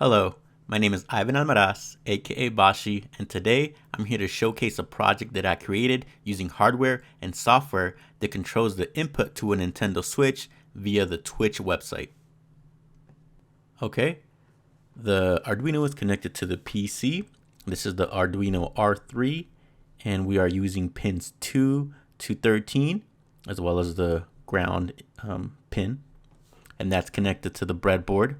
Hello, my name is Ivan Almaraz, aka Bashi, and today I'm here to showcase a project that I created using hardware and software that controls the input to a Nintendo Switch via the Twitch website. Okay, the Arduino is connected to the PC. This is the Arduino R3, and we are using pins 2 to 13, as well as the ground pin, and that's connected to the breadboard.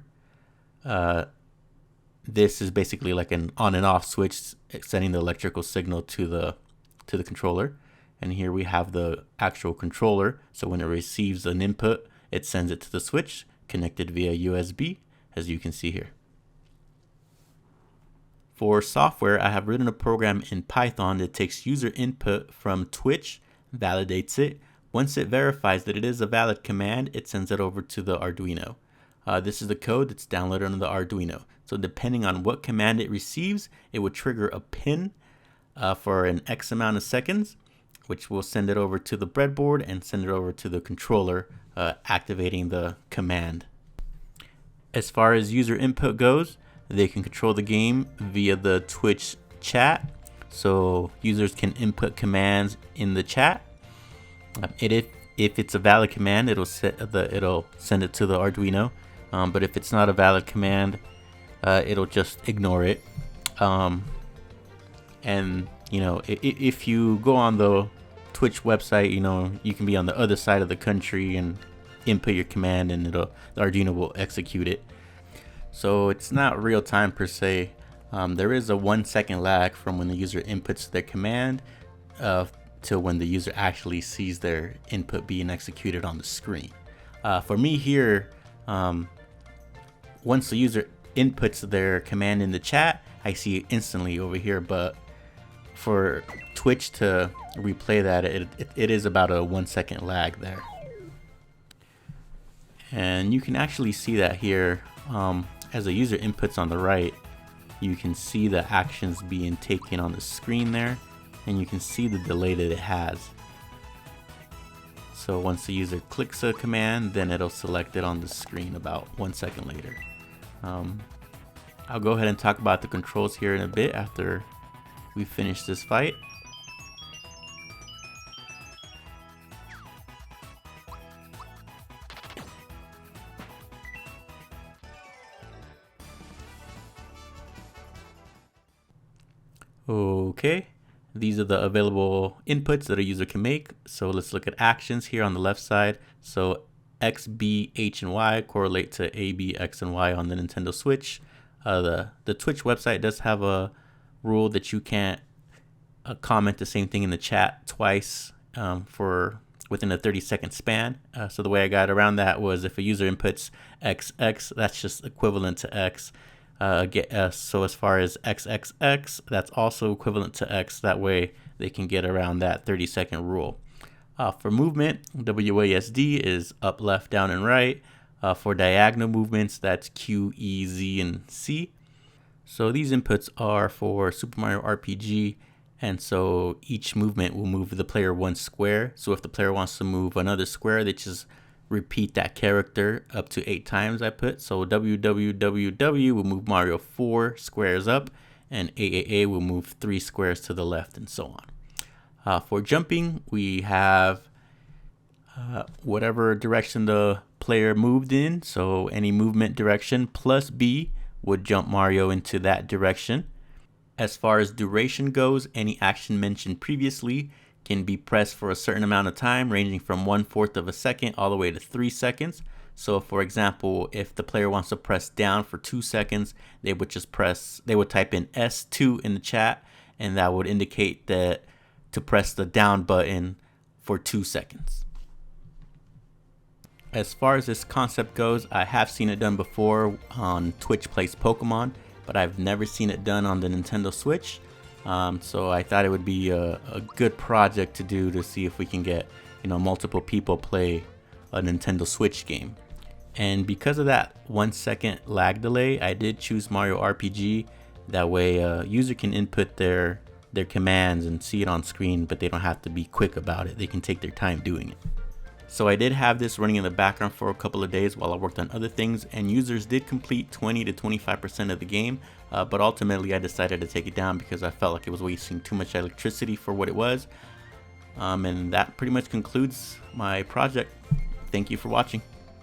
This is basically like an on and off switch, sending the electrical signal to the controller. And here we have the actual controller. So when it receives an input, it sends it to the switch connected via USB, as you can see here. For software, I have written a program in Python that takes user input from Twitch, validates it. Once it verifies that it is a valid command, it sends it over to the Arduino. This is the code that's downloaded on the Arduino. So depending on what command it receives, it would trigger a pin for an X amount of seconds, which will send it over to the breadboard and send it over to the controller, activating the command. As far as user input goes, they can control the game via the Twitch chat. So users can input commands in the chat. If it's a valid command, it'll send it to the Arduino. But if it's not a valid command, it'll just ignore it. And if you go on the Twitch website, you can be on the other side of the country and input your command, and the Arduino will execute it. So it's not real time per se. There is a 1 second lag from when the user inputs their command to when the user actually sees their input being executed on the screen. For me here, once the user inputs their command in the chat, I see it instantly over here, but for Twitch to replay that, it is about a 1 second lag there. And you can actually see that here. As the user inputs on the right, you can see the actions being taken on the screen there, and you can see the delay that it has. So once the user clicks a command, then it'll select it on the screen about 1 second later. I'll go ahead and talk about the controls here in a bit after we finish this fight. Okay, these are the available inputs that a user can make. So let's look at actions here on the left side. So X, B, H, and Y correlate to A, B, X, and Y on the Nintendo Switch. The Twitch website does have a rule that you can't comment the same thing in the chat twice for within a 30-second span. So the way I got around that was if a user inputs XX, that's just equivalent to X. So as far as XXX, that's also equivalent to X. That way they can get around that 30-second rule. For movement, WASD is up, left, down, and right. For diagonal movements, that's Q, E, Z, and C. So these inputs are for Super Mario RPG, and so each movement will move the player 1 square. So if the player wants to move another square, they just repeat that character up to 8 times, I put. So WWWW will move Mario 4 squares up, and AAA will move 3 squares to the left, and so on. For jumping, we have whatever direction the player moved in. So any movement direction plus B would jump Mario into that direction. As far as duration goes, any action mentioned previously can be pressed for a certain amount of time, ranging from 1/4 of a second all the way to 3 seconds. So for example, if the player wants to press down for 2 seconds, they would type in S2 in the chat, and that would indicate that to press the down button for 2 seconds. As far as this concept goes, I have seen it done before on Twitch Plays Pokemon, but I've never seen it done on the Nintendo Switch. So I thought it would be a good project to do to see if we can get multiple people play a Nintendo Switch game. And because of that 1 second lag delay, I did choose Mario RPG. That way a user can input their commands and see it on screen, but they don't have to be quick about it. They can take their time doing it. So I did have this running in the background for a couple of days while I worked on other things, and users did complete 20 to 25% of the game, but ultimately I decided to take it down because I felt like it was wasting too much electricity for what it was. And that pretty much concludes my project. Thank you for watching.